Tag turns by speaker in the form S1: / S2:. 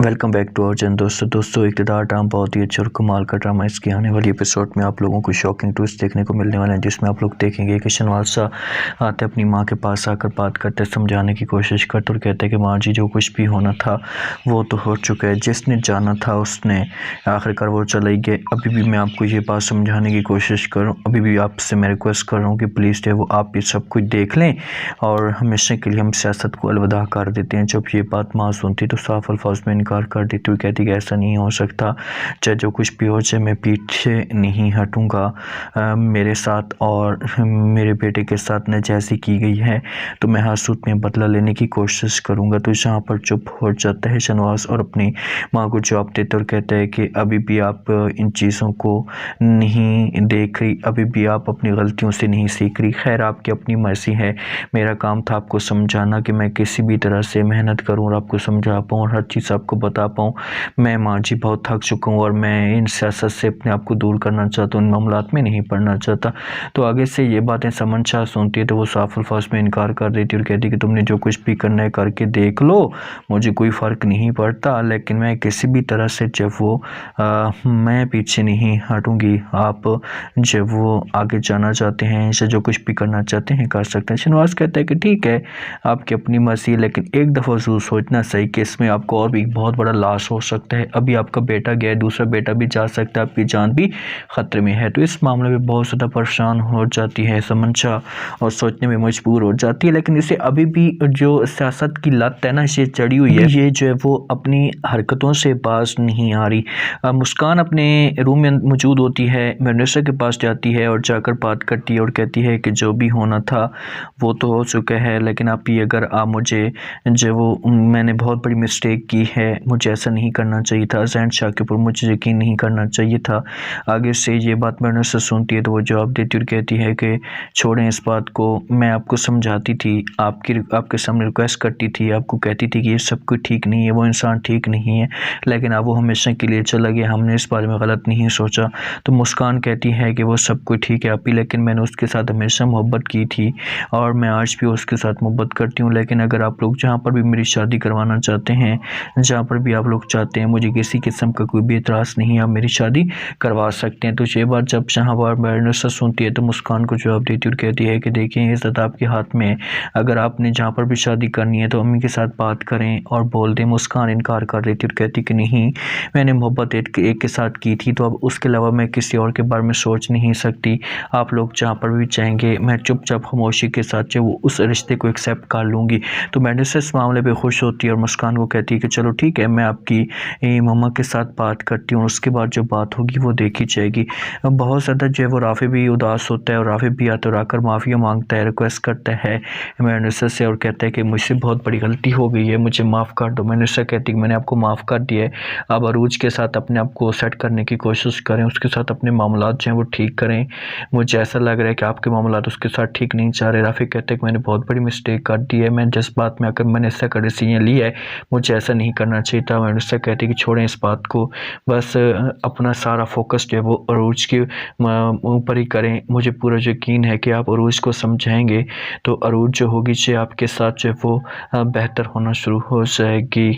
S1: Welcome back to اور channel دوستوں اقتدار ڈرامہ بہت ہی اچھا اور کمال کا ڈرامہ. اس کی آنے والی ایپیسوڈ میں آپ لوگوں کو شاکنگ ٹوسٹ دیکھنے کو ملنے والے ہیں، جس میں آپ لوگ دیکھیں گے کہ شنواز شاہ آتے اپنی ماں کے پاس آ کر بات کرتے، سمجھانے کی کوشش کرتے اور کہتے ہیں کہ ماں جی جو کچھ بھی ہونا تھا وہ تو ہو چکا ہے، جس نے جانا تھا اس نے آخر کار وہ چلے گئے. ابھی بھی میں آپ کو یہ بات سمجھانے کی کوشش کروں، ابھی بھی آپ سے میں ریکویسٹ کر رہا ہوں کہ پلیز جو ہے وہ آپ بھی سب کچھ دیکھ لیں اور ہمیشہ کے لیے ہم سیاست کو الوداع کر دیتے ہیں. جب یہ بات ماں سنتی تو صاف الفاظ میں انکار کر دیتی اور کہتی کہ ایسا نہیں ہو سکتا، چاہے جو کچھ بھی ہو جائے میں پیچھے نہیں ہٹوں گا. میرے ساتھ اور میرے بیٹے کے ساتھ ناجائزی کی گئی ہے تو میں حسود میں بدلہ لینے کی کوشش کروں گا. تو جہاں پر چپ ہو جاتا ہے شنواز اور اپنی ماں کو جواب دیتے اور کہتا ہے کہ ابھی بھی آپ ان چیزوں کو نہیں دیکھ رہی، ابھی بھی آپ اپنی غلطیوں سے نہیں سیکھ رہی. خیر آپ کی اپنی مرضی ہے، میرا کام تھا آپ کو سمجھانا کہ میں کسی بھی طرح سے محنت کروں اور آپ کو سمجھا پاؤں اور ہر چیز آپ کو بتا پاؤں. میں ماں جی بہت تھک چکا ہوں اور میں ان سیاست سے اپنے آپ کو دور کرنا چاہتا ہوں، ان معاملات میں نہیں پڑھنا چاہتا. تو آگے سے یہ باتیں سمن شاہ سنتی ہے تو وہ صاف الفاظ میں انکار کر دیتی اور کہتی کہ تم نے جو کچھ بھی کرنا ہے کر کے دیکھ لو، مجھے کوئی فرق نہیں پڑتا، لیکن میں کسی بھی طرح سے جب وہ میں پیچھے نہیں ہٹوں گی. آپ جب وہ آگے جانا چاہتے ہیں یا جو کچھ بھی کرنا چاہتے ہیں کر سکتے ہیں. شنواز کہتا ہے کہ ٹھیک ہے آپ کی اپنی مرضی ہے، لیکن ایک دفعہ ضرور سوچنا صحیح کہ اس میں آپ کو اور بھی بہت بڑا لاس ہو سکتا ہے. ابھی آپ کا بیٹا گیا ہے، دوسرا بیٹا بھی جا سکتا ہے، آپ کی جان بھی خطرے میں ہے. تو اس معاملے میں بہت زیادہ پریشان ہو جاتی ہے سمن شاہ اور سوچنے میں مجبور ہو جاتی ہے. لیکن اسے ابھی بھی جو سیاست کی لت ہے نا اسے چڑھی ہوئی ہے، یہ جو ہے وہ اپنی حرکتوں سے باز نہیں آ رہی. مسکان اپنے روم میں موجود ہوتی ہے، منسٹر کے پاس جاتی ہے اور جا کر بات کرتی ہے اور کہتی ہے کہ جو بھی ہونا تھا وہ تو ہو چکا ہے، لیکن آپ بھی اگر آپ مجھے جو وہ میں نے بہت بڑی مسٹیک کی ہے، مجھے ایسا نہیں کرنا چاہیے تھا، زین شاہ کے اوپر مجھے یقین نہیں کرنا چاہیے تھا. آگے سے یہ بات منسٹر سنتی ہے تو وہ جواب دیتی اور کہتی ہے کہ چھوڑیں اس بات کو، میں آپ کو سمجھاتی تھی، آپ کے سامنے ریکویسٹ کرتی تھی، آپ کو کہتی تھی کہ یہ سب کچھ ٹھیک نہیں ہے، وہ انسان ٹھیک نہیں ہے، لیکن اب وہ ہمیشہ کے لیے چلا گیا، ہم نے اس بارے میں غلط نہیں سوچا. تو مسکان کہتی ہے کہ وہ سب کچھ ٹھیک ہے آپ ہی، لیکن میں نے اس کے ساتھ ہمیشہ محبت کی تھی اور میں آج بھی اس کے ساتھ محبت کرتی ہوں. لیکن اگر آپ لوگ جہاں پر بھی میری شادی کروانا چاہتے ہیں، جہاں پر بھی آپ لوگ چاہتے ہیں، مجھے کسی قسم کا کوئی بھی اعتراض نہیں ہے، آپ میری شادی کروا سکتے ہیں. تو یہ بات جب شاہوار منسٹر سنتی ہے تو مسکان کو جواب دیتی اور کہتی ہے کہ دیکھیں عزت آپ کے ہاتھ میں ہے، اگر آپ نے جہاں پر بھی شادی کرنی ہے تو امی کے ساتھ بات کریں اور بول دیں. مسکان انکار کر دیتی اور کہتی کہ نہیں، میں نے محبت ایک کے ساتھ کی تھی تو اب اس کے علاوہ میں کسی اور کے بارے میں سوچ نہیں سکتی. آپ لوگ جہاں پر بھی چاہیں گے میں چپ چاپ خاموشی کے ساتھ جو اس رشتے کو ایکسیپٹ کر لوں گی. تو منسٹر اس معاملے پہ خوش ہوتی ہے اور مسکان کو کہتی ہے کہ چلو ٹھیک ہے، میں آپ کی مما کے ساتھ بات کرتی ہوں، اس کے بعد جو بات ہوگی وہ دیکھی جائے گی. بہت زیادہ جو ہے وہ رافع بھی اداس ہوتا ہے اور رافع بھی آتا اور آ کر معافی مانگتا ہے، ریکویسٹ کرتا ہے منسٹر سے اور کہتا ہے کہ مجھ سے بہت بڑی غلطی ہو گئی ہے، مجھے معاف کر دو. منسٹر کہتی ہے کہ میں نے آپ کو معاف کر دیا ہے، اب عروج کے ساتھ اپنے آپ کو سیٹ کرنے کی کوشش کریں، اس کے ساتھ اپنے معاملات جو ہیں وہ ٹھیک کریں، مجھے ایسا لگ رہا ہے کہ آپ کے معاملات اس کے ساتھ ٹھیک نہیں چاہ رہے. رافع کہتے ہیں کہ میں نے بہت بڑی مسٹیک کر دی ہے، میں جس بات میں آ کر میں نے ایسا کا ڈیسیژن لیا ہے، مجھے ایسا نہیں کرنا چاہیے تھا. منسٹر کہتے ہیں کہ چھوڑیں اس بات کو، بس اپنا سارا فوکس جو ہے وہ عروج کے اوپر ہی کریں. مجھے پورا یقین ہے کہ آپ عروج کو سمجھائیں گے تو عروج جو ہوگی جو آپ کے ساتھ جو ہے وہ بہتر ہونا شروع ہو جائے گی.